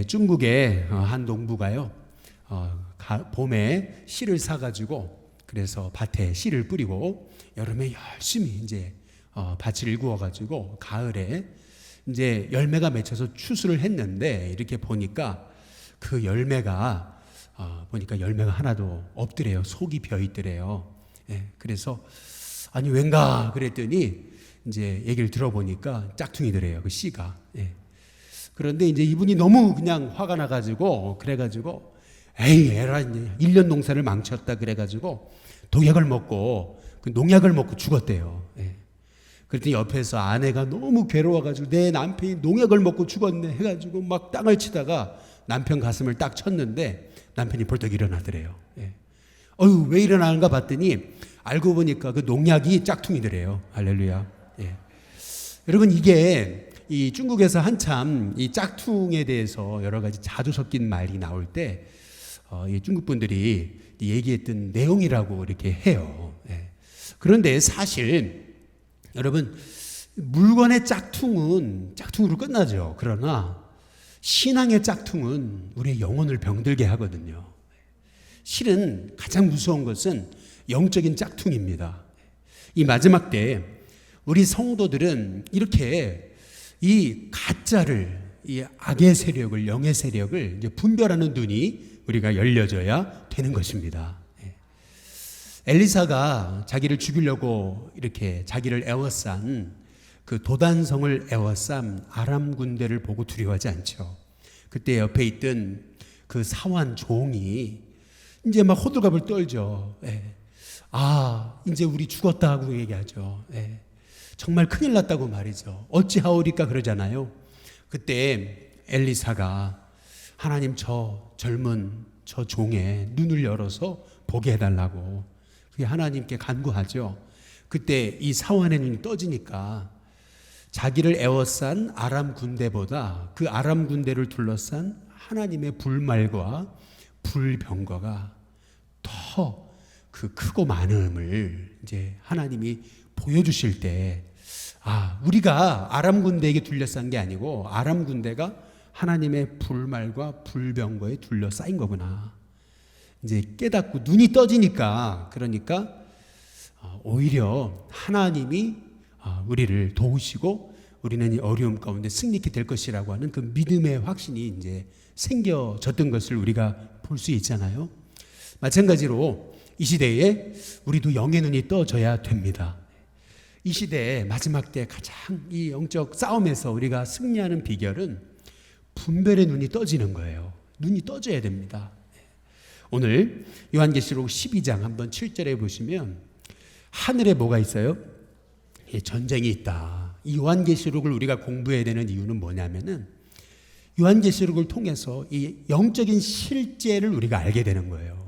중국의 한 농부가요, 봄에 씨를 사가지고 그래서 밭에 씨를 뿌리고 여름에 열심히 이제 밭을 일구어가지고 가을에 이제 열매가 맺혀서 추수를 했는데 이렇게 보니까 그 열매가 보니까 열매가 하나도 없더래요. 속이 비어 있더래요. 그래서 아니 왠가 그랬더니 이제 얘기를 들어보니까 짝퉁이더래요. 그 씨가. 그런데 이제 이분이 너무 그냥 화가 나가지고 그래가지고 에이 에라 이제 1년 농사를 망쳤다 그래가지고 독약을 먹고 그 농약을 먹고 죽었대요. 그랬더니 옆에서 아내가 너무 괴로워가지고 내 남편이 농약을 먹고 죽었네 해가지고 막 땅을 치다가 남편 가슴을 딱 쳤는데 남편이 벌떡 일어나더래요. 어휴 왜 일어나는가 봤더니 알고 보니까 그 농약이 짝퉁이더래요. 할렐루야. 여러분 이게 이 중국에서 한참 이 짝퉁에 대해서 여러 가지 자주 섞인 말이 나올 때 이 중국 분들이 얘기했던 내용이라고 이렇게 해요. 그런데 사실 여러분 물건의 짝퉁은 짝퉁으로 끝나죠. 그러나 신앙의 짝퉁은 우리의 영혼을 병들게 하거든요. 실은 가장 무서운 것은 영적인 짝퉁입니다. 이 마지막 때 우리 성도들은 이렇게 이 가짜를, 이 악의 세력을, 영의 세력을 이제 분별하는 눈이 우리가 열려져야 되는 것입니다. 엘리사가 자기를 죽이려고 이렇게 자기를 애워싼 그 도단성을 애워싼 아람 군대를 보고 두려워하지 않죠. 그때 옆에 있던 그 사환 종이 이제 막 호들갑을 떨죠. 이제 우리 죽었다 하고 얘기하죠. 정말 큰일 났다고 말이죠. 어찌하오리까 그러잖아요. 그때 엘리사가 하나님 저 젊은 저 종의 눈을 열어서 보게 해달라고 그게 하나님께 간구하죠. 그때 이 사환의 눈이 떠지니까 자기를 애워싼 아람 군대보다 그 아람 군대를 둘러싼 하나님의 불말과 불병거가 더 그 크고 많음을 이제 하나님이 보여주실 때 우리가 아람 군대에게 둘러싼 게 아니고 아람 군대가 하나님의 불말과 불병거에 둘러싸인 거구나. 이제 깨닫고 눈이 떠지니까 그러니까 오히려 하나님이 우리를 도우시고 우리는 이 어려움 가운데 승리케 될 것이라고 하는 그 믿음의 확신이 이제 생겨졌던 것을 우리가 볼 수 있잖아요. 마찬가지로 이 시대에 우리도 영의 눈이 떠져야 됩니다. 이 시대의 마지막 때 가장 이 영적 싸움에서 우리가 승리하는 비결은 분별의 눈이 떠지는 거예요. 눈이 떠져야 됩니다. 오늘 요한계시록 12장 한번 7절에 보시면 하늘에 뭐가 있어요? 전쟁이 있다. 이 요한계시록을 우리가 공부해야 되는 이유는 뭐냐면은 요한계시록을 통해서 이 영적인 실제를 우리가 알게 되는 거예요.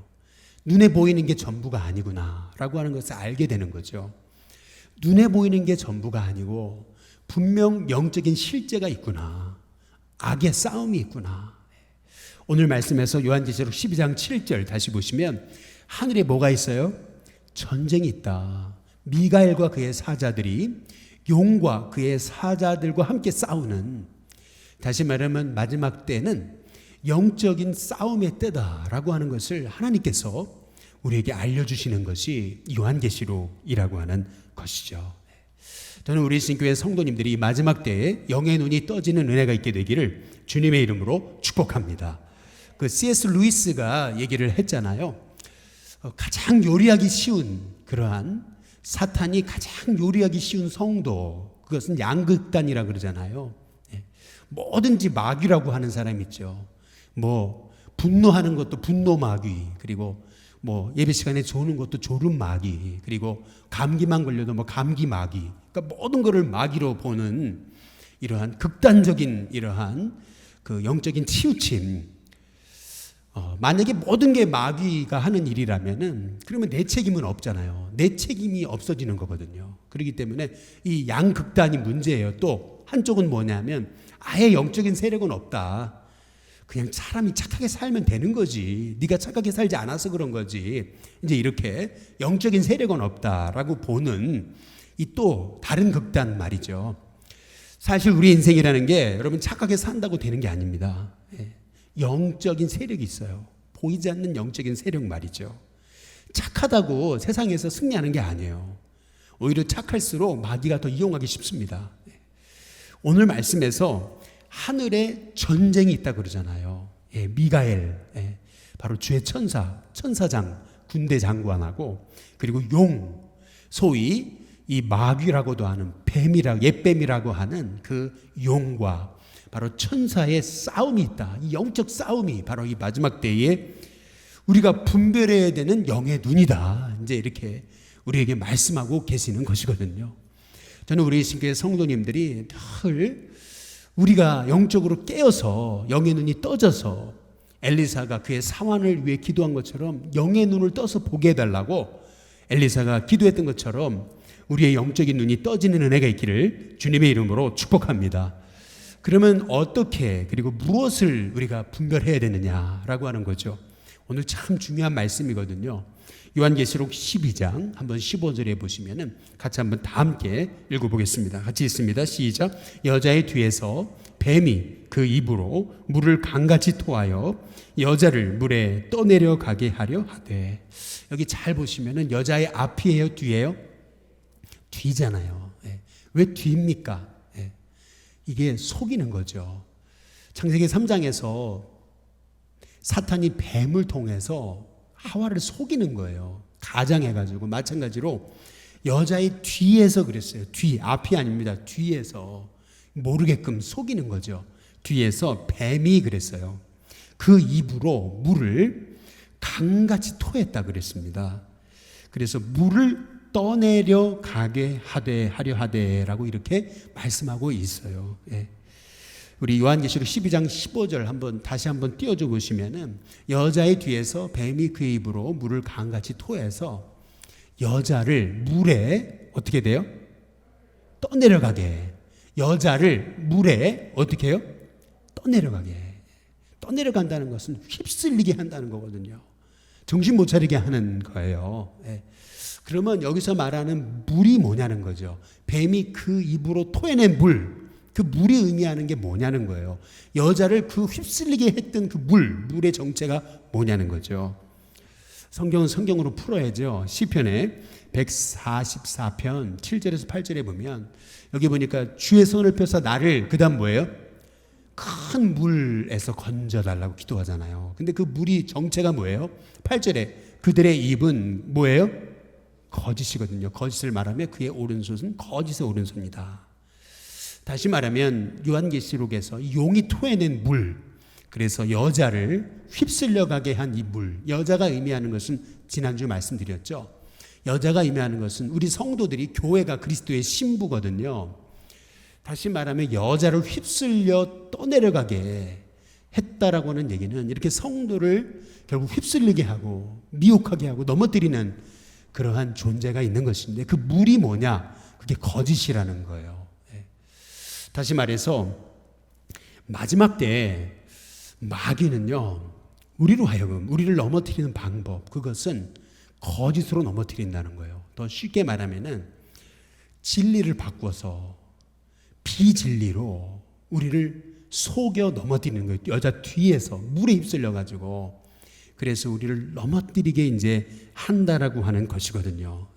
눈에 보이는 게 전부가 아니구나 라고 하는 것을 알게 되는 거죠. 눈에 보이는 게 전부가 아니고 분명 영적인 실제가 있구나. 악의 싸움이 있구나. 오늘 말씀에서 요한계시록 12장 7절 다시 보시면 하늘에 뭐가 있어요? 전쟁이 있다. 미가엘과 그의 사자들이 용과 그의 사자들과 함께 싸우는, 다시 말하면 마지막 때는 영적인 싸움의 때다라고 하는 것을 하나님께서 우리에게 알려주시는 것이 요한계시록이라고 하는 것이죠. 저는 우리 신교회 성도님들이 이 마지막 때에 영의 눈이 떠지는 은혜가 있게 되기를 주님의 이름으로 축복합니다. 그 C.S. 루이스가 얘기를 했잖아요. 가장 요리하기 쉬운 그러한 사탄이 가장 요리하기 쉬운 성도, 그것은 양극단이라 그러잖아요. 뭐든지 마귀라고 하는 사람 있죠. 뭐 분노하는 것도 분노 마귀, 그리고 뭐 예배 시간에 조는 것도 졸음 마귀, 그리고 감기만 걸려도 뭐 감기 마귀. 그러니까 모든 것을 마귀로 보는 이러한 극단적인 이러한 그 영적인 치우침. 만약에 모든 게 마귀가 하는 일이라면은 그러면 내 책임은 없잖아요. 내 책임이 없어지는 거거든요. 그렇기 때문에 이 양극단이 문제예요. 또 한쪽은 뭐냐면 아예 영적인 세력은 없다. 그냥 사람이 착하게 살면 되는 거지. 네가 착하게 살지 않아서 그런 거지. 이제 이렇게 영적인 세력은 없다라고 보는 이 또 다른 극단 말이죠. 사실 우리 인생이라는 게 여러분 착하게 산다고 되는 게 아닙니다. 영적인 세력이 있어요. 보이지 않는 영적인 세력 말이죠. 착하다고 세상에서 승리하는 게 아니에요. 오히려 착할수록 마귀가 더 이용하기 쉽습니다. 오늘 말씀에서 하늘에 전쟁이 있다 그러잖아요. 미가엘, 바로 주의 천사장, 군대 장관하고, 그리고 용, 소위 이 마귀라고도 하는 옛뱀이라고 하는 그 용과 바로 천사의 싸움이 있다. 이 영적 싸움이 바로 이 마지막 때에 우리가 분별해야 되는 영의 눈이다. 이제 이렇게 우리에게 말씀하고 계시는 것이거든요. 저는 우리 신교회 성도님들이 늘 우리가 영적으로 깨어서 영의 눈이 떠져서 엘리사가 그의 사환을 위해 기도한 것처럼 영의 눈을 떠서 보게 해달라고 엘리사가 기도했던 것처럼 우리의 영적인 눈이 떠지는 은혜가 있기를 주님의 이름으로 축복합니다. 그러면 어떻게, 그리고 무엇을 우리가 분별해야 되느냐라고 하는 거죠. 오늘 참 중요한 말씀이거든요. 요한계시록 12장 한번 15절에 보시면은 같이 한번 다 함께 읽어보겠습니다. 같이 읽습니다. 시작. 여자의 뒤에서 뱀이 그 입으로 물을 강같이 토하여 여자를 물에 떠내려 가게 하려 하되. 여기 잘 보시면은 여자의 앞이에요, 뒤에요? 뒤잖아요. 왜 뒤입니까? 이게 속이는 거죠. 창세기 3장에서 사탄이 뱀을 통해서 하와를 속이는 거예요. 가장해가지고. 마찬가지로 여자의 뒤에서 그랬어요. 앞이 아닙니다. 뒤에서 모르게끔 속이는 거죠. 뒤에서 뱀이 그랬어요. 그 입으로 물을 강같이 토했다 그랬습니다. 그래서 물을 떠내려 가게 하려 하되라고 이렇게 말씀하고 있어요. 우리 요한계시록 12장 15절 다시 한번 띄워줘 보시면은 여자의 뒤에서 뱀이 그 입으로 물을 강같이 토해서 여자를 물에 어떻게 돼요? 떠내려가게. 여자를 물에 어떻게 해요? 떠내려가게. 떠내려간다는 것은 휩쓸리게 한다는 거거든요. 정신 못 차리게 하는 거예요. 그러면 여기서 말하는 물이 뭐냐는 거죠. 뱀이 그 입으로 토해낸 물, 그 물이 의미하는 게 뭐냐는 거예요. 여자를 그 휩쓸리게 했던 그 물의 정체가 뭐냐는 거죠. 성경은 성경으로 풀어야죠. 시편에 144편 7절에서 8절에 보면 여기 보니까 주의 손을 펴서 나를, 그 다음 뭐예요? 큰 물에서 건져달라고 기도하잖아요. 근데 그 물이 정체가 뭐예요? 8절에 그들의 입은 뭐예요? 거짓이거든요. 거짓을 말하면 그의 오른손은 거짓의 오른손이다. 다시 말하면 요한계시록에서 용이 토해낸 물, 그래서 여자를 휩쓸려가게 한 이 물, 여자가 의미하는 것은 지난주 말씀드렸죠. 여자가 의미하는 것은 우리 성도들이, 교회가 그리스도의 신부거든요. 다시 말하면 여자를 휩쓸려 떠내려가게 했다라고 하는 얘기는 이렇게 성도를 결국 휩쓸리게 하고 미혹하게 하고 넘어뜨리는 그러한 존재가 있는 것인데, 그 물이 뭐냐? 그게 거짓이라는 거예요. 다시 말해서 마지막 때 마귀는요, 우리로 하여금 우리를 넘어뜨리는 방법, 그것은 거짓으로 넘어뜨린다는 거예요. 더 쉽게 말하면은 진리를 바꿔서 비진리로 우리를 속여 넘어뜨리는 거예요. 여자 뒤에서 물에 휩쓸려 가지고, 그래서 우리를 넘어뜨리게 이제 한다라고 하는 것이거든요.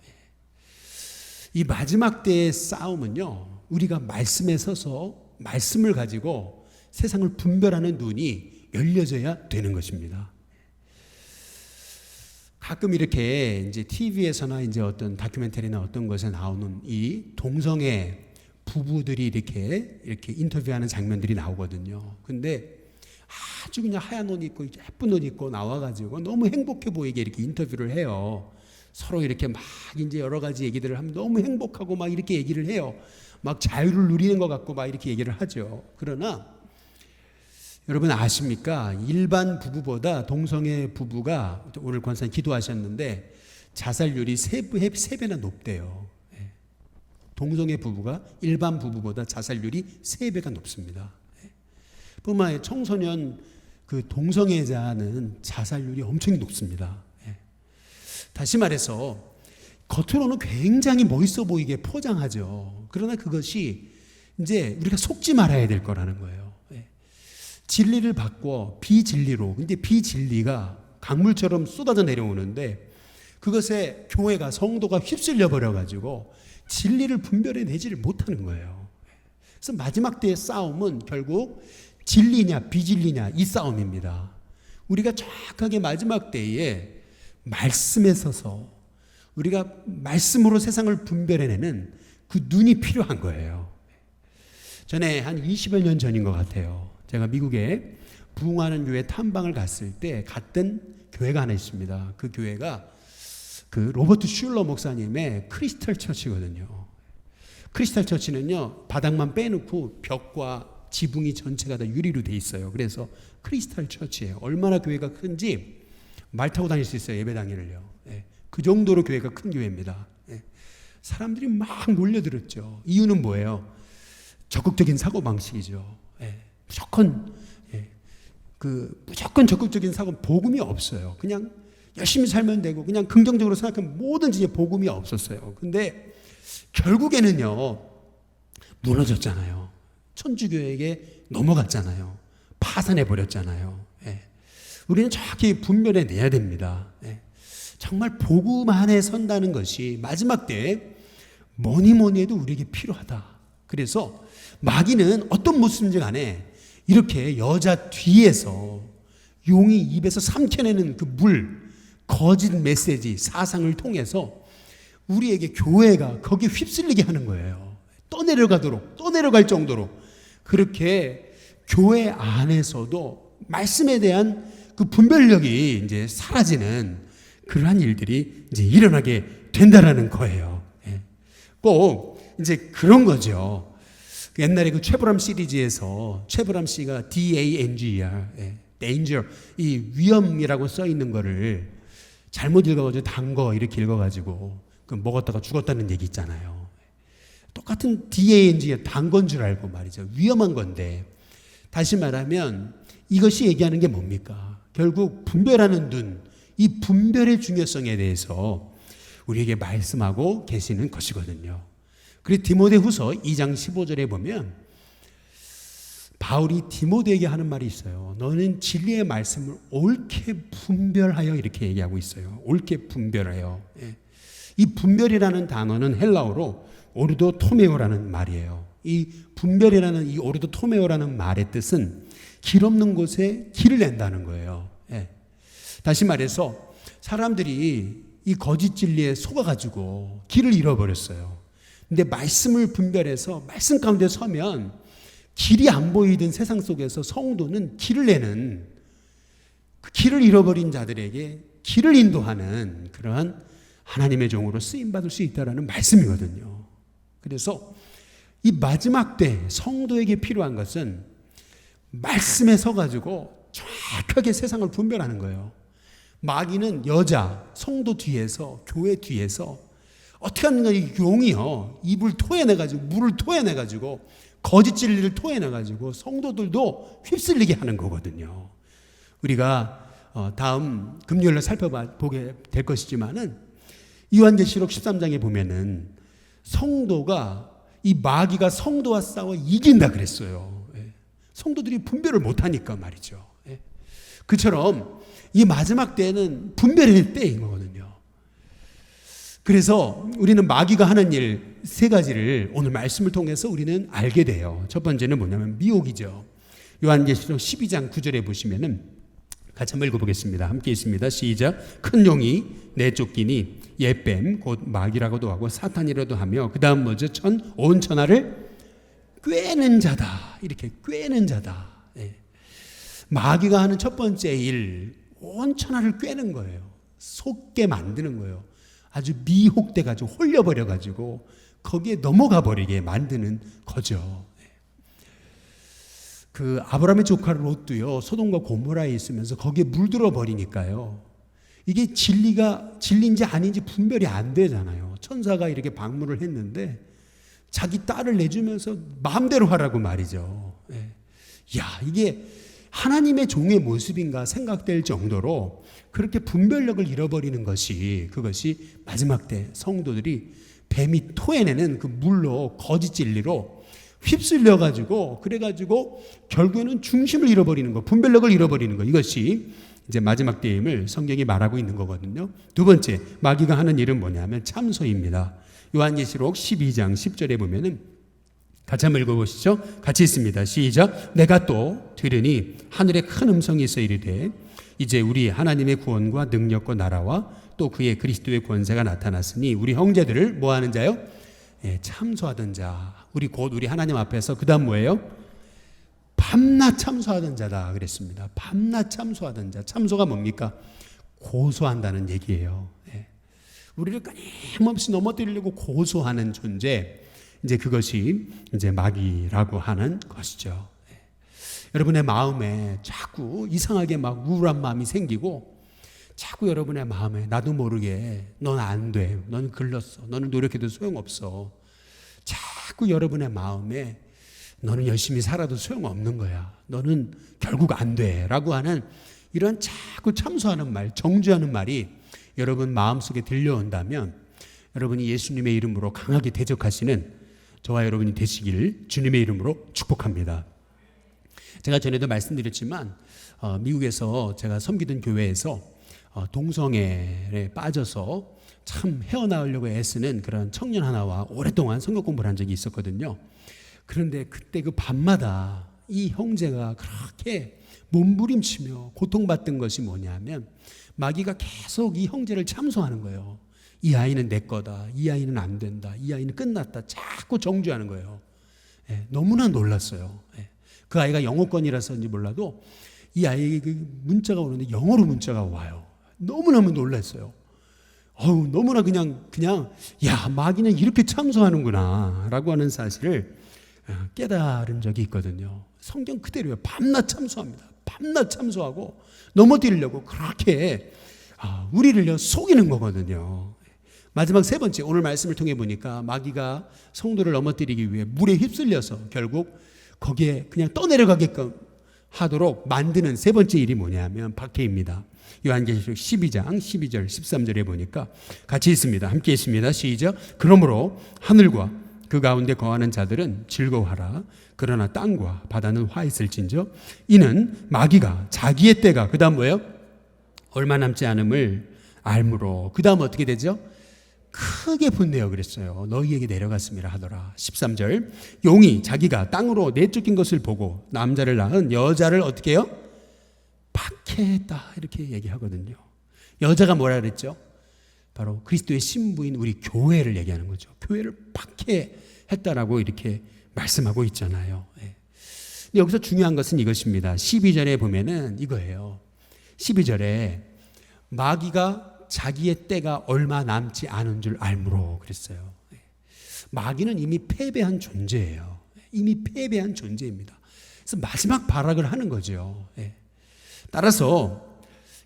이 마지막 때의 싸움은요, 우리가 말씀에 서서 말씀을 가지고 세상을 분별하는 눈이 열려져야 되는 것입니다. 가끔 이렇게 이제 TV에서나 이제 어떤 다큐멘터리나 어떤 것에 나오는 이 동성애 부부들이 이렇게 인터뷰하는 장면들이 나오거든요. 근데 아주 그냥 하얀 옷 입고 예쁜 옷 입고 나와가지고 너무 행복해 보이게 이렇게 인터뷰를 해요. 서로 이렇게 막 이제 여러 가지 얘기들을 하면 너무 행복하고 막 이렇게 얘기를 해요. 막 자유를 누리는 것 같고 막 이렇게 얘기를 하죠. 그러나 여러분 아십니까? 일반 부부보다 동성애 부부가, 오늘 권사님 기도하셨는데 자살률이 3배나 높대요. 동성애 부부가 일반 부부보다 자살률이 3배가 높습니다. 뿐만 아니라 청소년 그 동성애자는 자살률이 엄청 높습니다. 다시 말해서 겉으로는 굉장히 멋있어 보이게 포장하죠. 그러나 그것이 이제 우리가 속지 말아야 될 거라는 거예요. 진리를 바꿔 비진리로, 근데 비진리가 강물처럼 쏟아져 내려오는데 그것에 교회가, 성도가 휩쓸려 버려가지고 진리를 분별해내지를 못하는 거예요. 그래서 마지막 때의 싸움은 결국 진리냐 비진리냐 이 싸움입니다. 우리가 정확하게 마지막 때에 말씀에 서서 우리가 말씀으로 세상을 분별해내는 그 눈이 필요한 거예요. 전에 한 20여 년 전인 것 같아요. 제가 미국에 부흥하는 교회 탐방을 갔을 때 갔던 교회가 하나 있습니다. 그 교회가 그 로버트 슐러 목사님의 크리스탈 처치거든요. 크리스탈 처치는요, 바닥만 빼놓고 벽과 지붕이 전체가 다 유리로 돼 있어요. 그래서 크리스탈 처치예요. 얼마나 교회가 큰지 말 타고 다닐 수 있어요. 예배 당일을요. 예, 그 정도로 교회가 큰 교회입니다. 예, 사람들이 막 몰려들었죠. 이유는 뭐예요? 적극적인 사고 방식이죠. 예, 무조건 적극적인 사고, 복음이 없어요. 그냥 열심히 살면 되고 그냥 긍정적으로 생각하면 뭐든지 복음이 없었어요. 근데 결국에는요, 무너졌잖아요. 천주교에게 넘어갔잖아요. 파산해 버렸잖아요. 예. 우리는 정확히 분별해 내야 됩니다. 예. 정말 복음 안에 선다는 것이 마지막 때에 뭐니 해도 우리에게 필요하다. 그래서 마귀는 어떤 모습인지 간에 이렇게 여자 뒤에서 용이 입에서 삼켜내는 그 거짓 메시지, 사상을 통해서 우리에게, 교회가 거기에 휩쓸리게 하는 거예요. 떠내려갈 정도로 그렇게 교회 안에서도 말씀에 대한 그 분별력이 이제 사라지는 그러한 일들이 이제 일어나게 된다라는 거예요. 꼭 이제 그런 거죠. 옛날에 그 최불암 시리즈에서 최불암 씨가 DANGER, danger, 이 위험이라고 써 있는 거를 잘못 읽어가지고 단 거 이렇게 읽어가지고 그 먹었다가 죽었다는 얘기 있잖아요. 똑같은 DANG가 단 건 줄 알고 말이죠. 위험한 건데, 다시 말하면 이것이 얘기하는 게 뭡니까? 결국 분별하는 눈, 이 분별의 중요성에 대해서 우리에게 말씀하고 계시는 것이거든요. 그리고 디모데후서 2장 15절에 보면 바울이 디모데에게 하는 말이 있어요. 너는 진리의 말씀을 옳게 분별하여, 이렇게 얘기하고 있어요. 옳게 분별하여. 이 분별이라는 단어는 헬라어로 오르도 토메오라는 말이에요. 이 분별이라는 이 오르도 토메오라는 말의 뜻은 길 없는 곳에 길을 낸다는 거예요. 다시 말해서 사람들이 이 거짓 진리에 속아가지고 길을 잃어버렸어요. 근데 말씀을 분별해서 말씀 가운데 서면 길이 안 보이던 세상 속에서 성도는 길을 내는, 그 길을 잃어버린 자들에게 길을 인도하는 그러한 하나님의 종으로 쓰임받을 수 있다는 말씀이거든요. 그래서 이 마지막 때 성도에게 필요한 것은 말씀에 서가지고 정확하게 세상을 분별하는 거예요. 마귀는 여자, 성도 뒤에서, 교회 뒤에서 어떻게 하는가, 이 용이요, 입을 토해내가지고, 물을 토해내가지고, 거짓 진리를 토해내가지고 성도들도 휩쓸리게 하는 거거든요. 우리가 다음 금요일에 살펴보게 될 것이지만은 요한계시록 13장에 보면은 성도가, 이 마귀가 성도와 싸워 이긴다 그랬어요. 성도들이 분별을 못하니까 말이죠. 그처럼 이 마지막 때는 분별의 때인 거거든요. 그래서 우리는 마귀가 하는 일 세 가지를 오늘 말씀을 통해서 우리는 알게 돼요. 첫 번째는 뭐냐면 미혹이죠. 요한계시록 12장 9절에 보시면은 같이 한번 읽어보겠습니다. 함께 있습니다. 시작. 큰 용이 내쫓기니 옛뱀 곧 마귀라고도 하고 사탄이라도 하며, 그 다음 뭐죠? 온 천하를 꿰는 자다. 이렇게 꿰는 자다. 마귀가 하는 첫 번째 일, 온 천하를 꿰는 거예요. 속게 만드는 거예요. 아주 미혹돼가지고 홀려버려가지고 거기에 넘어가 버리게 만드는 거죠. 그 아브라함의 조카 롯도요, 소돔과 고모라에 있으면서 거기에 물들어 버리니까요, 이게 진리인지 아닌지 분별이 안 되잖아요. 천사가 이렇게 방문을 했는데 자기 딸을 내주면서 마음대로 하라고 말이죠. 야, 이게 하나님의 종의 모습인가 생각될 정도로 그렇게 분별력을 잃어버리는 것이, 그것이 마지막 때 성도들이 뱀이 토해내는 그 물로, 거짓 진리로 휩쓸려가지고 그래가지고 결국에는 중심을 잃어버리는 거, 분별력을 잃어버리는 거, 이것이 이제 마지막 때임을 성경이 말하고 있는 거거든요. 두 번째, 마귀가 하는 일은 뭐냐면 참소입니다. 요한계시록 12장 10절에 보면은 같이 한번 읽어보시죠. 같이 있습니다. 시작. 내가 또 들으니 하늘에 큰 음성이 있어 이르되 이제 우리 하나님의 구원과 능력과 나라와 또 그의 그리스도의 권세가 나타났으니 우리 형제들을 뭐하는 자요? 참소하던 자. 우리 하나님 앞에서 그 다음 뭐예요? 밤낮 참소하던 자다 그랬습니다. 밤낮 참소하던 자. 참소가 뭡니까? 고소한다는 얘기예요. 우리를 끊임없이 넘어뜨리려고 고소하는 존재. 이제 그것이 이제 마귀라고 하는 것이죠. 여러분의 마음에 자꾸 이상하게 막 우울한 마음이 생기고 자꾸 여러분의 마음에 나도 모르게 넌 안 돼. 넌 글렀어. 너는 노력해도 소용없어. 자꾸 여러분의 마음에 너는 열심히 살아도 소용없는 거야. 너는 결국 안 돼. 라고 하는 이런 자꾸 참소하는 말, 정죄하는 말이 여러분 마음속에 들려온다면 여러분이 예수님의 이름으로 강하게 대적하시는 저와 여러분이 되시길 주님의 이름으로 축복합니다. 제가 전에도 말씀드렸지만 미국에서 제가 섬기던 교회에서 동성애에 빠져서 참 헤어나오려고 애쓰는 그런 청년 하나와 오랫동안 성경 공부를 한 적이 있었거든요. 그런데 그때 그 밤마다 이 형제가 그렇게 몸부림치며 고통받던 것이 뭐냐면 마귀가 계속 이 형제를 참소하는 거예요. 이 아이는 내 거다. 이 아이는 안 된다. 이 아이는 끝났다. 자꾸 정죄하는 거예요. 너무나 놀랐어요. 그 아이가 영어권이라서인지 몰라도 이 아이에게 문자가 오는데 영어로 문자가 와요. 너무너무 놀랐어요. 너무나 그냥 야, 마귀는 이렇게 참소하는구나 라고 하는 사실을 깨달은 적이 있거든요. 성경 그대로요. 밤낮 참소합니다. 밤낮 참소하고 넘어뜨리려고 그렇게 우리를요 속이는 거거든요. 마지막 세 번째, 오늘 말씀을 통해 보니까 마귀가 성도를 넘어뜨리기 위해 물에 휩쓸려서 결국 거기에 그냥 떠내려가게끔 하도록 만드는 세 번째 일이 뭐냐면 박해입니다. 요한계시록 12장 12절 13절에 보니까 같이 있습니다. 함께 있습니다. 시작. 그러므로 하늘과 그 가운데 거하는 자들은 즐거워하라. 그러나 땅과 바다는 화 있을진저 이는 마귀가 자기의 때가 그 다음 뭐예요? 얼마 남지 않음을 알므로 그 다음 어떻게 되죠? 크게 분내어 그랬어요. 너희에게 내려갔습니다 하더라. 13절 용이 자기가 땅으로 내쫓긴 것을 보고 남자를 낳은 여자를 어떻게 해요? 박해했다 이렇게 얘기하거든요. 여자가 뭐라 그랬죠? 바로 그리스도의 신부인 우리 교회를 얘기하는 거죠. 교회를 박해했다라고 이렇게 말씀하고 있잖아요. 근데 여기서 중요한 것은 이것입니다. 12절에 보면은 이거예요. 12절에 마귀가 자기의 때가 얼마 남지 않은 줄 알므로 그랬어요. 마귀는 이미 패배한 존재예요. 이미 패배한 존재입니다. 그래서 마지막 발악을 하는 거죠. 따라서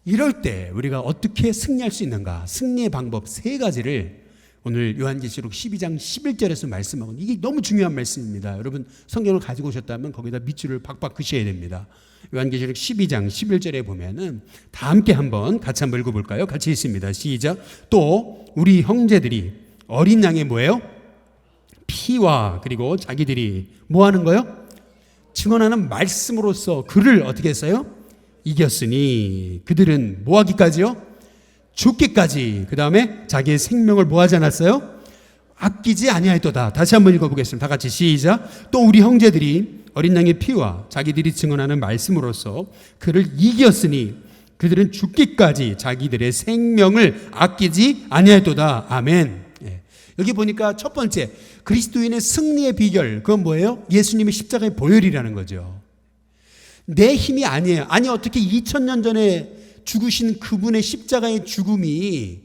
이럴 때 우리가 어떻게 승리할 수 있는가? 승리의 방법 세 가지를 오늘 요한계시록 12장 11절에서 말씀하고 이게 너무 중요한 말씀입니다. 여러분 성경을 가지고 오셨다면 거기다 밑줄을 박박 그셔야 됩니다. 요한계시록 12장 11절에 보면은 다 함께 같이 한번 읽어볼까요? 같이 있습니다. 시작. 또 우리 형제들이 어린 양의 뭐예요? 피와 그리고 자기들이 뭐 하는 거예요? 증언하는 말씀으로써 그를 어떻게 했어요? 이겼으니 그들은 뭐 하기까지요? 죽기까지. 그 다음에 자기의 생명을 뭐 하지 않았어요? 아끼지 아니하였도다. 다시 한번 읽어보겠습니다. 다 같이 시작. 또 우리 형제들이 어린 양의 피와 자기들이 증언하는 말씀으로써 그를 이겼으니 그들은 죽기까지 자기들의 생명을 아끼지 아니하였도다. 아멘. 여기 보니까 첫 번째 그리스도인의 승리의 비결 그건 뭐예요? 예수님의 십자가의 보혈이라는 거죠. 내 힘이 아니에요. 아니 어떻게 2000년 전에 죽으신 그분의 십자가의 죽음이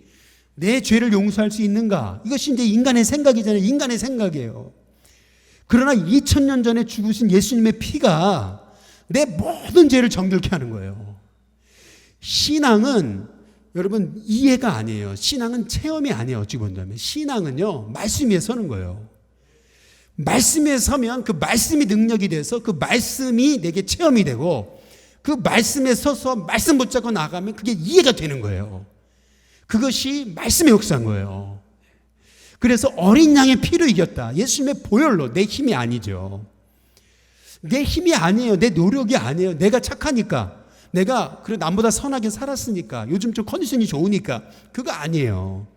내 죄를 용서할 수 있는가? 이것이 이제 인간의 생각이잖아요. 인간의 생각이에요. 그러나 2000년 전에 죽으신 예수님의 피가 내 모든 죄를 정결케 하는 거예요. 신앙은 여러분 이해가 아니에요. 신앙은 체험이 아니에요. 어찌 본다면 신앙은요 말씀 위에 서는 거예요. 말씀 위에 서면 그 말씀이 능력이 돼서 그 말씀이 내게 체험이 되고 그 말씀에 서서 말씀 붙잡고 나가면 그게 이해가 되는 거예요. 그것이 말씀의 역사인 거예요. 그래서 어린 양의 피로 이겼다. 예수님의 보혈로. 내 힘이 아니죠. 내 힘이 아니에요. 내 노력이 아니에요. 내가 착하니까, 내가 그래 남보다 선하게 살았으니까, 요즘 좀 컨디션이 좋으니까, 그거 아니에요.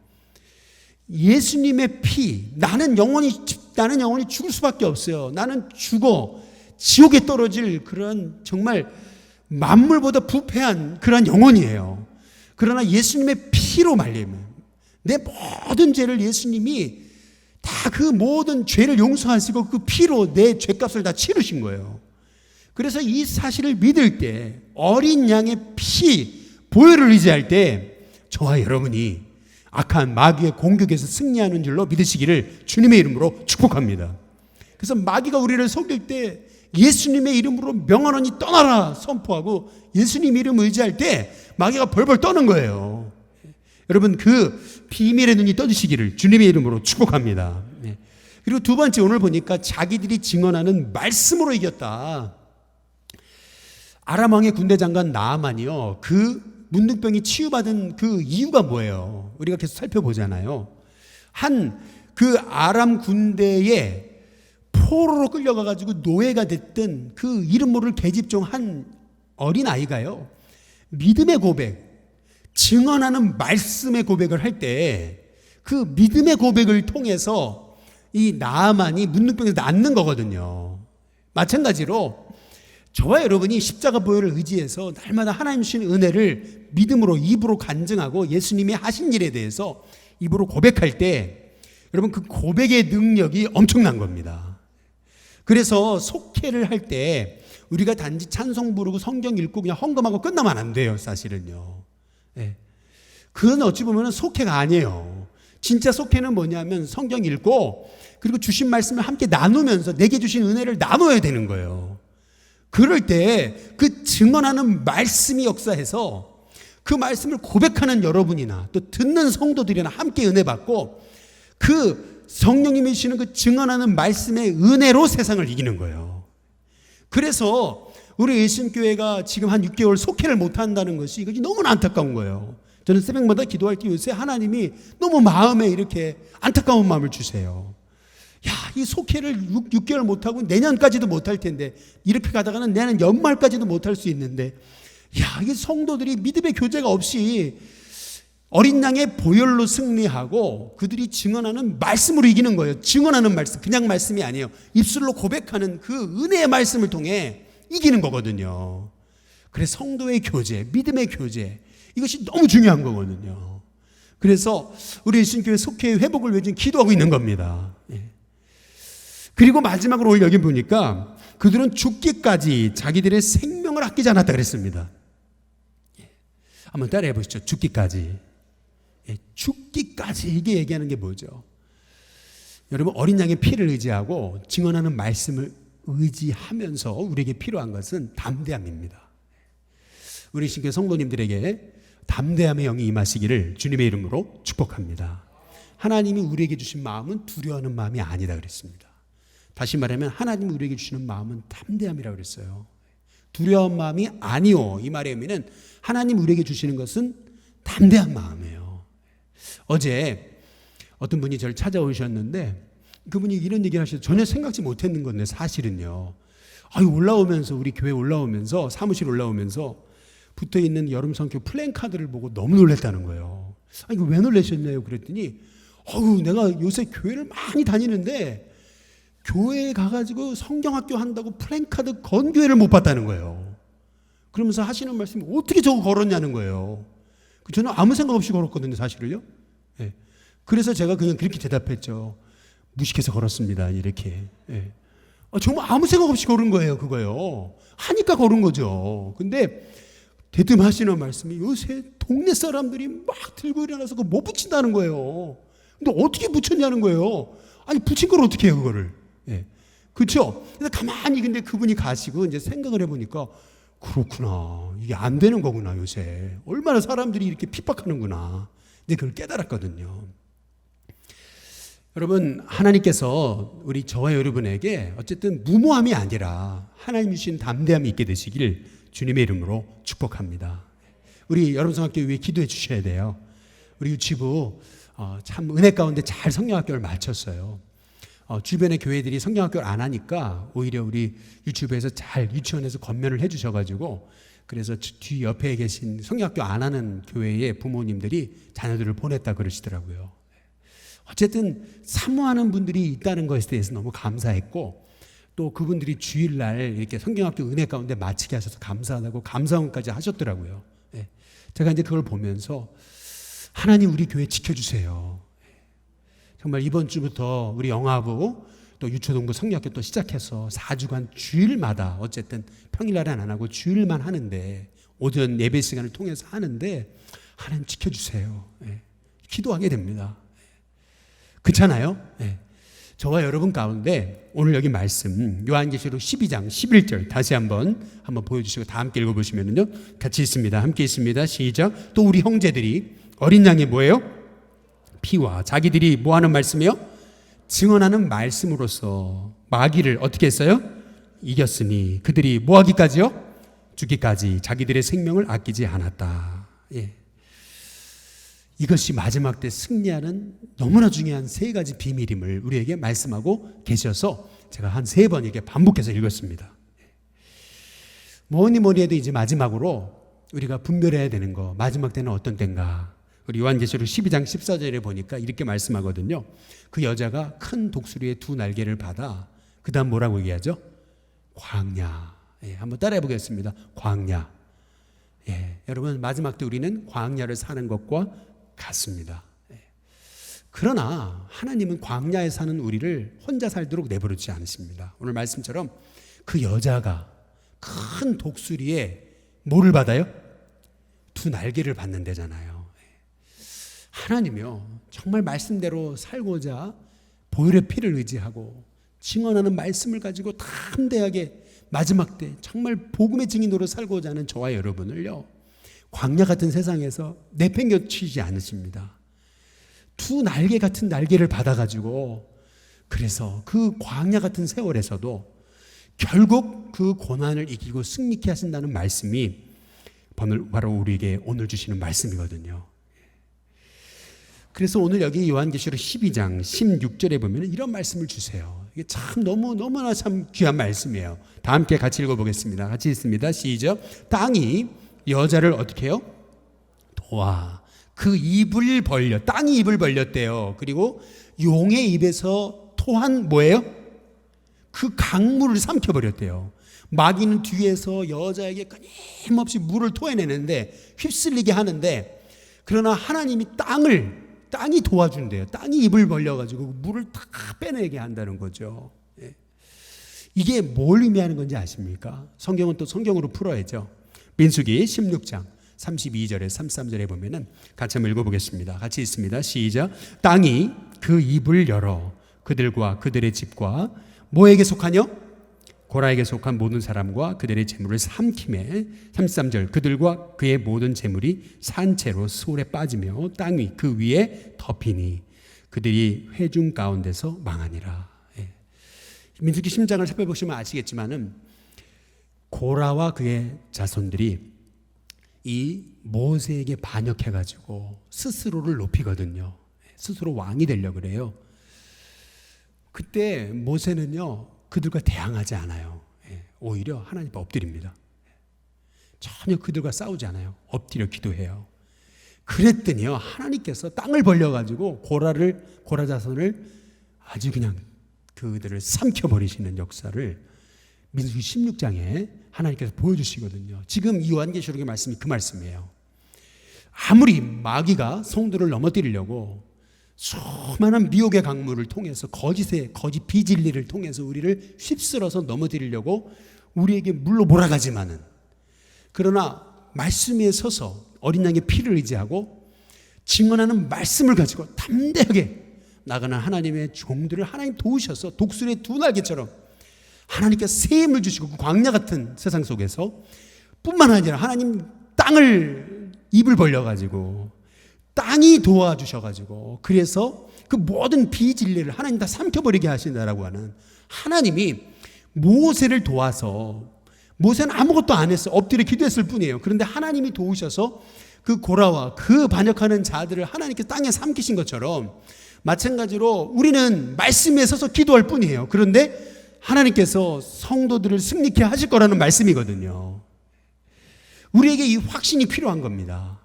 예수님의 피. 나는 영원히 죽을 수밖에 없어요. 나는 죽어 지옥에 떨어질 그런 정말 만물보다 부패한 그런 영혼이에요. 그러나 예수님의 피로 말리면 내 모든 죄를 예수님이 다 그 모든 죄를 용서하시고 그 피로 내 죄값을 다 치르신 거예요. 그래서 이 사실을 믿을 때, 어린 양의 피, 보혈을 의지할 때 저와 여러분이 악한 마귀의 공격에서 승리하는 줄로 믿으시기를 주님의 이름으로 축복합니다. 그래서 마귀가 우리를 속일 때 예수님의 이름으로 명하노니 떠나라 선포하고 예수님 이름 의지할 때 마귀가 벌벌 떠는 거예요. 여러분, 그 비밀의 눈이 떠지시기를 주님의 이름으로 축복합니다. 그리고 두 번째, 오늘 보니까 자기들이 증언하는 말씀으로 이겼다. 아람 왕의 군대 장관 나아만이요, 그 문둥병이 치유받은 그 이유가 뭐예요? 우리가 계속 살펴보잖아요. 그 아람 군대에 포로로 끌려가가지고 노예가 됐던 그 이름 모를 계집종 한 어린 아이가요, 믿음의 고백, 증언하는 말씀의 고백을 할 때 그 믿음의 고백을 통해서 이 나아만이 문둥병에서 낫는 거거든요. 마찬가지로 저와 여러분이 십자가 보혈을 의지해서 날마다 하나님 주신 은혜를 믿음으로 입으로 간증하고 예수님이 하신 일에 대해서 입으로 고백할 때 여러분, 그 고백의 능력이 엄청난 겁니다. 그래서 속회를 할 때 우리가 단지 찬송 부르고 성경 읽고 그냥 헌금하고 끝나면 안 돼요, 사실은요. 네. 그건 어찌 보면 속회가 아니에요. 진짜 속회는 뭐냐면 성경 읽고 그리고 주신 말씀을 함께 나누면서 내게 주신 은혜를 나눠야 되는 거예요. 그럴 때 그 증언하는 말씀이 역사해서 그 말씀을 고백하는 여러분이나 또 듣는 성도들이나 함께 은혜 받고 그 성령님이 주시는 그 증언하는 말씀의 은혜로 세상을 이기는 거예요. 그래서 우리 예신교회가 지금 한 6개월 속회를 못한다는 것이 이것이 너무나 안타까운 거예요. 저는 새벽마다 기도할 때 요새 하나님이 너무 마음에 이렇게 안타까운 마음을 주세요. 야, 이 속회를 6개월 못하고 내년까지도 못할 텐데, 이렇게 가다가는 내년 연말까지도 못할 수 있는데, 야, 이 성도들이 믿음의 교제가 없이 어린 양의 보혈로 승리하고 그들이 증언하는 말씀으로 이기는 거예요. 증언하는 말씀, 그냥 말씀이 아니에요. 입술로 고백하는 그 은혜의 말씀을 통해 이기는 거거든요. 그래서 성도의 교제, 믿음의 교제, 이것이 너무 중요한 거거든요. 그래서 우리 예수님교회 속회의 회복을 위해 지금 기도하고 있는 겁니다. 그리고 마지막으로 오늘 여기 보니까 그들은 죽기까지 자기들의 생명을 아끼지 않았다 그랬습니다. 한번 따라해 보시죠. 죽기까지. 죽기까지, 이게 얘기하는 게 뭐죠? 여러분, 어린 양의 피를 의지하고 증언하는 말씀을 의지하면서 우리에게 필요한 것은 담대함입니다. 우리 신교 성도님들에게 담대함의 영이 임하시기를 주님의 이름으로 축복합니다. 하나님이 우리에게 주신 마음은 두려워하는 마음이 아니다 그랬습니다. 다시 말하면 하나님이 우리에게 주시는 마음은 담대함이라고 그랬어요. 두려운 마음이 아니오, 이 말의 의미는 하나님 우리에게 주시는 것은 담대한 마음이에요. 어제 어떤 분이 저를 찾아오셨는데 그분이 이런 얘기를 하셔서 전혀 생각지 못했는 건데, 사실은요, 올라오면서, 우리 교회 올라오면서, 사무실 올라오면서 붙어있는 여름 성교 플랜카드를 보고 너무 놀랐다는 거예요. 이거 왜 놀라셨나요? 그랬더니 내가 요새 교회를 많이 다니는데 교회에 가가지고 성경학교 한다고 플랜카드 건 교회를 못 봤다는 거예요. 그러면서 하시는 말씀이 어떻게 저거 걸었냐는 거예요. 저는 아무 생각 없이 걸었거든요, 사실을요. 네. 그래서 제가 그냥 그렇게 대답했죠. 무식해서 걸었습니다, 이렇게. 네. 정말 아무 생각 없이 걸은 거예요, 그거요. 하니까 걸은 거죠. 근데 대뜸 하시는 말씀이 요새 동네 사람들이 막 들고 일어나서 그거 못 붙인다는 거예요. 근데 어떻게 붙였냐는 거예요. 붙인 걸 어떻게 해요, 그거를. 예. 그렇죠? 그래서 가만히 근데 그분이 가시고 이제 생각을 해보니까 그렇구나. 이게 안 되는 거구나, 요새. 얼마나 사람들이 이렇게 핍박하는구나. 이제 그걸 깨달았거든요. 여러분, 하나님께서 우리 저와 여러분에게 어쨌든 무모함이 아니라 하나님이 주신 담대함이 있게 되시길 주님의 이름으로 축복합니다. 우리 여러분성학교 위해 기도해 주셔야 돼요. 우리 유치부 참 은혜 가운데 잘 성경학교를 마쳤어요. 주변의 교회들이 성경학교를 안 하니까 오히려 우리 유치부에서 잘 유치원에서 권면을 해주셔가지고 그래서 뒤 옆에 계신 성경학교 안 하는 교회의 부모님들이 자녀들을 보냈다 그러시더라고요. 어쨌든 사모하는 분들이 있다는 것에 대해서 너무 감사했고 또 그분들이 주일날 이렇게 성경학교 은혜 가운데 마치게 하셔서 감사하다고 감사원까지 하셨더라고요. 제가 이제 그걸 보면서 하나님 우리 교회 지켜주세요. 정말 이번 주부터 우리 영아부 또 유초동부 성경학교 또 시작해서 4주간 주일마다 어쨌든 평일날은 안 하고 주일만 하는데 오전 예배 시간을 통해서 하는데 하나님 지켜주세요. 기도하게 됩니다. 그렇잖아요? 저와 여러분 가운데 오늘 여기 말씀 요한계시록 12장 11절 다시 한번 보여주시고 다 함께 읽어보시면요 같이 있습니다. 함께 있습니다. 시작. 또 우리 형제들이 어린 양의 뭐예요? 피와 자기들이 뭐하는 말씀이요? 증언하는 말씀으로써 마귀를 어떻게 했어요? 이겼으니 그들이 뭐하기까지요? 죽기까지 자기들의 생명을 아끼지 않았다. 이것이 마지막 때 승리하는 너무나 중요한 세 가지 비밀임을 우리에게 말씀하고 계셔서 제가 한 3번 이렇게 반복해서 읽었습니다. 뭐니 해도 이제 마지막으로 우리가 분별해야 되는 거 마지막 때는 어떤 때인가. 우리 요한계시록 12장 14절에 보니까 이렇게 말씀하거든요. 그 여자가 큰 독수리의 2 날개를 받아 그 다음 뭐라고 얘기하죠? 광야. 한번 따라해 보겠습니다. 광야. 여러분 마지막 때 우리는 광야를 사는 것과 같습니다. 그러나 하나님은 광야에 사는 우리를 혼자 살도록 내버려두지 않으십니다. 오늘 말씀처럼 그 여자가 큰 독수리에 뭐를 받아요? 2 날개를 받는 데잖아요. 하나님이요 정말 말씀대로 살고자 보혈의 피를 의지하고 증언하는 말씀을 가지고 담대하게 마지막 때 정말 복음의 증인으로 살고자 하는 저와 여러분을요 광야 같은 세상에서 내팽겨치지 않으십니다. 2 날개 같은 날개를 받아가지고 그래서 그 광야 같은 세월에서도 결국 그 고난을 이기고 승리케 하신다는 말씀이 바로 우리에게 오늘 주시는 말씀이거든요. 그래서 오늘 여기 요한계시록 12장 16절에 보면 이런 말씀을 주세요. 이게 참 너무나 참 귀한 말씀이에요. 다 함께 같이 읽어보겠습니다. 같이 읽습니다. 시작. 땅이 여자를 어떻게 해요? 도와 그 입을 벌려 땅이 입을 벌렸대요. 그리고 용의 입에서 토한 뭐예요? 그 강물을 삼켜버렸대요. 마귀는 뒤에서 여자에게 끊임없이 물을 토해내는데 휩쓸리게 하는데 그러나 하나님이 땅이 도와준대요. 땅이 입을 벌려가지고 물을 다 빼내게 한다는 거죠. 이게 뭘 의미하는 건지 아십니까? 성경은 또 성경으로 풀어야죠. 민수기 16장 32절에 33절에 보면은 같이 한번 읽어보겠습니다. 같이 있습니다. 시작. 땅이 그 입을 열어 그들과 그들의 집과 뭐에게 속하뇨? 고라에게 속한 모든 사람과 그들의 재물을 삼킴에 33절 그들과 그의 모든 재물이 산채로 수월에 빠지며 땅이 그 위에 덮이니 그들이 회중 가운데서 망하니라. 민수기 10장을 살펴보시면 아시겠지만은 고라와 그의 자손들이 이 모세에게 반역해가지고 스스로를 높이거든요. 스스로 왕이 되려고 그래요. 그때 모세는요 그들과 대항하지 않아요. 오히려 하나님 앞에 엎드립니다. 전혀 그들과 싸우지 않아요. 엎드려 기도해요. 그랬더니요 하나님께서 땅을 벌려가지고 고라 자손을 아주 그냥 그들을 삼켜버리시는 역사를 민수기 16장에 하나님께서 보여주시거든요. 지금 이 요한계시록의 말씀이 그 말씀이에요. 아무리 마귀가 성도를 넘어뜨리려고 수많은 미혹의 강물을 통해서 거짓 비진리를 통해서 우리를 휩쓸어서 넘어뜨리려고 우리에게 물로 몰아가지만은 그러나 말씀 위에 서서 어린 양의 피를 의지하고 증언하는 말씀을 가지고 담대하게 나가는 하나님의 종들을 하나님 도우셔서 독수리의 2 날개처럼 하나님께 새 힘을 주시고 그 광야 같은 세상 속에서 뿐만 아니라 하나님 땅을 입을 벌려가지고 땅이 도와주셔가지고 그래서 그 모든 비진리를 하나님 다 삼켜버리게 하신다라고 하는 하나님이 모세를 도와서 모세는 아무것도 안 했어. 엎드려 기도했을 뿐이에요. 그런데 하나님이 도우셔서 그 고라와 그 반역하는 자들을 하나님께서 땅에 삼키신 것처럼 마찬가지로 우리는 말씀에 서서 기도할 뿐이에요. 그런데 하나님께서 성도들을 승리케 하실 거라는 말씀이거든요. 우리에게 이 확신이 필요한 겁니다.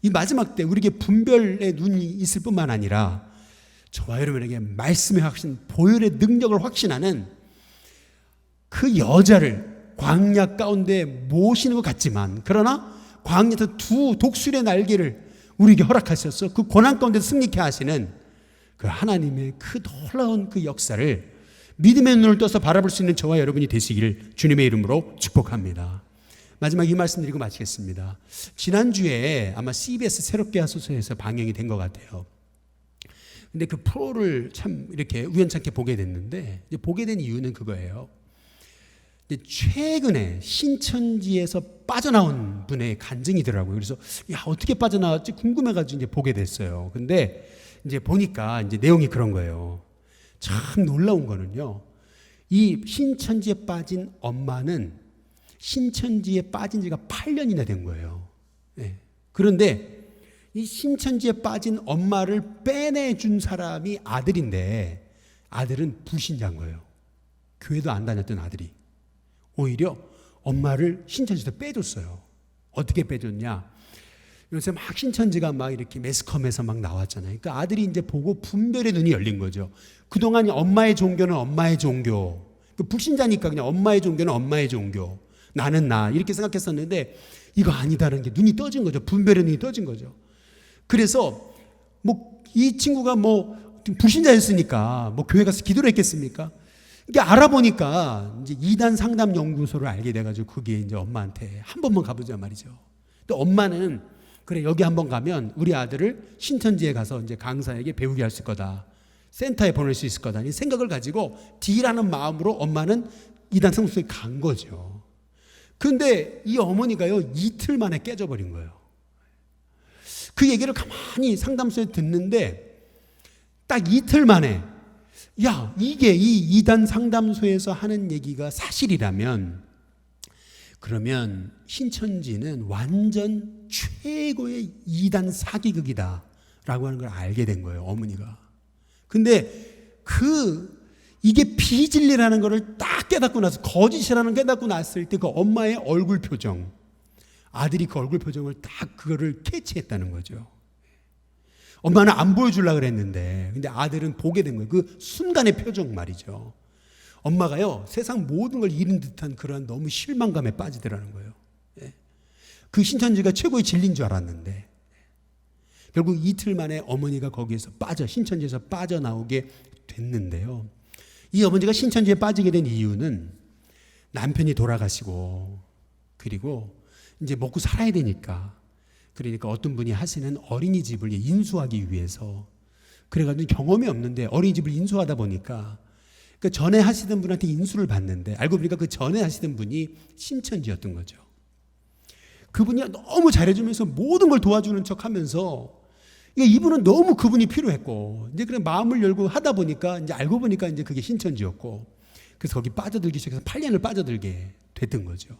이 마지막 때 우리에게 분별의 눈이 있을 뿐만 아니라 저와 여러분에게 말씀의 확신, 보혈의 능력을 확신하는 그 여자를 광야 가운데 모시는 것 같지만, 그러나 광야에서 두 독수리의 날개를 우리에게 허락하셔서 그 고난 가운데 승리케 하시는 그 하나님의 그 놀라운 그 역사를 믿음의 눈을 떠서 바라볼 수 있는 저와 여러분이 되시기를 주님의 이름으로 축복합니다. 마지막 이 말씀 드리고 마치겠습니다. 지난주에 아마 CBS 새롭게 하소서에서 방영이 된 것 같아요. 근데 그 프로를 참 이렇게 우연찮게 보게 됐는데, 이제 보게 된 이유는 그거예요. 이제 최근에 신천지에서 빠져나온 분의 간증이더라고요. 그래서 야, 어떻게 빠져나왔지 궁금해가지고 이제 보게 됐어요. 근데 이제 보니까 이제 내용이 그런 거예요. 참 놀라운 거는요, 이 신천지에 빠진 엄마는 신천지에 빠진 지가 8년이나 된 거예요. 네. 그런데 이 신천지에 빠진 엄마를 빼내준 사람이 아들인데, 아들은 불신자인 거예요. 교회도 안 다녔던 아들이 오히려 엄마를 신천지에서 빼줬어요. 어떻게 빼줬냐? 요새 막 신천지가 막 이렇게 매스컴에서 막 나왔잖아요. 그러니까 아들이 이제 보고 분별의 눈이 열린 거죠. 그동안 엄마의 종교는 엄마의 종교, 불신자니까 그냥 엄마의 종교는 엄마의 종교, 나는 나, 이렇게 생각했었는데 이거 아니다라는 게 눈이 떠진 거죠. 분별의 눈이 떠진 거죠. 그래서 뭐 이 친구가 뭐 불신자였으니까 뭐 교회 가서 기도를 했겠습니까? 이게 알아보니까 이제 이단 상담 연구소를 알게 돼가지고 거기에 이제 엄마한테 한 번만 가보자 말이죠. 또 엄마는 그래, 여기 한번 가면 우리 아들을 신천지에 가서 이제 강사에게 배우게 할 수 있을 거다, 센터에 보낼 수 있을 거다, 이 생각을 가지고 D라는 마음으로 엄마는 이단 상담소에 간 거죠. 그런데 이 어머니가요, 이틀 만에 깨져버린 거예요. 그 얘기를 가만히 상담소에 듣는데 딱 이틀 만에, 야, 이게 이 이단 상담소에서 하는 얘기가 사실이라면 그러면 신천지는 완전 최고의 이단 사기극이다 라고 하는 걸 알게 된 거예요, 어머니가. 근데 이게 비진리라는 것을 딱 깨닫고 나서, 거짓이라는 깨닫고 났을 때 그 엄마의 얼굴 표정, 아들이 그 얼굴 표정을 딱 그거를 캐치했다는 거죠. 엄마는 안 보여주려고 그랬는데 근데 아들은 보게 된 거예요. 그 순간의 표정 말이죠. 엄마가요, 세상 모든 걸 잃은 듯한 그런 너무 실망감에 빠지더라는 거예요. 그 신천지가 최고의 진리인 줄 알았는데 결국 이틀 만에 어머니가 거기에서 신천지에서 빠져나오게 됐는데요. 이 어머니가 신천지에 빠지게 된 이유는 남편이 돌아가시고, 그리고 이제 먹고 살아야 되니까, 그러니까 어떤 분이 하시는 어린이집을 인수하기 위해서, 그래가지고 경험이 없는데 어린이집을 인수하다 보니까 그 전에 하시던 분한테 인수를 받는데 알고 보니까 그 전에 하시던 분이 신천지였던 거죠. 그분이 너무 잘해주면서 모든 걸 도와주는 척하면서 이분은 너무 그분이 필요했고, 이제 그냥 마음을 열고 하다 보니까 이제 알고 보니까 이제 그게 신천지였고, 그래서 거기 빠져들기 시작해서 8년을 빠져들게 됐던 거죠.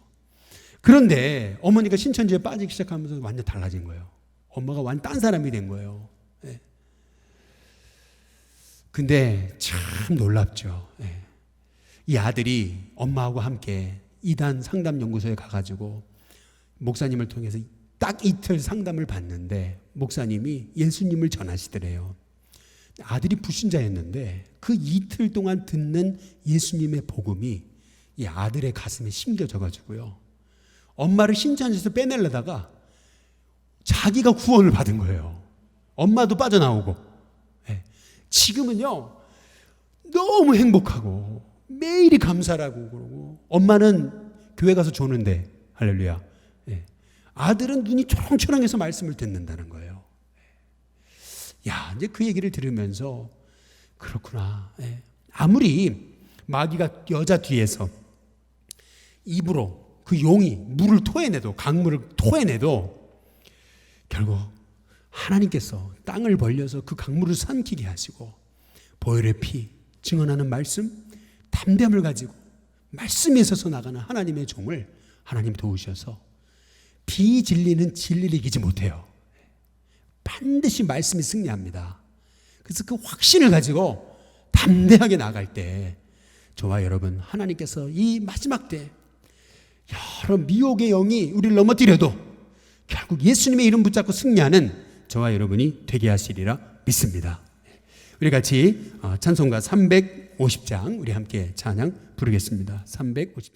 그런데 어머니가 신천지에 빠지기 시작하면서 완전 달라진 거예요. 엄마가 완전 딴 사람이 된 거예요. 예. 근데 참 놀랍죠. 예. 이 아들이 엄마하고 함께 이단 상담연구소에 가가지고 목사님을 통해서 딱 이틀 상담을 받는데 목사님이 예수님을 전하시더래요. 아들이 불신자였는데 그 이틀 동안 듣는 예수님의 복음이 이 아들의 가슴에 심겨져가지고요, 엄마를 신천지에서 빼내려다가 자기가 구원을 받은 거예요. 엄마도 빠져나오고. 지금은요 너무 행복하고 매일이 감사라고 그러고, 엄마는 교회 가서 조는데 할렐루야, 아들은 눈이 초롱초롱해서 말씀을 듣는다는 거예요. 야, 이제 그 얘기를 들으면서 그렇구나. 아무리 마귀가 여자 뒤에서 입으로 그 용이 물을 토해내도, 강물을 토해내도 결국 하나님께서 땅을 벌려서 그 강물을 삼키게 하시고 보혈의 피 증언하는 말씀, 담대함을 가지고 말씀에 서서 나가는 하나님의 종을 하나님 도우셔서 비진리는 진리를 이기지 못해요. 반드시 말씀이 승리합니다. 그래서 그 확신을 가지고 담대하게 나갈 때 저와 여러분, 하나님께서 이 마지막 때 여러 미혹의 영이 우리를 넘어뜨려도 결국 예수님의 이름 붙잡고 승리하는 저와 여러분이 되게 하시리라 믿습니다. 우리 같이 찬송가 350장 우리 함께 찬양 부르겠습니다. 350장.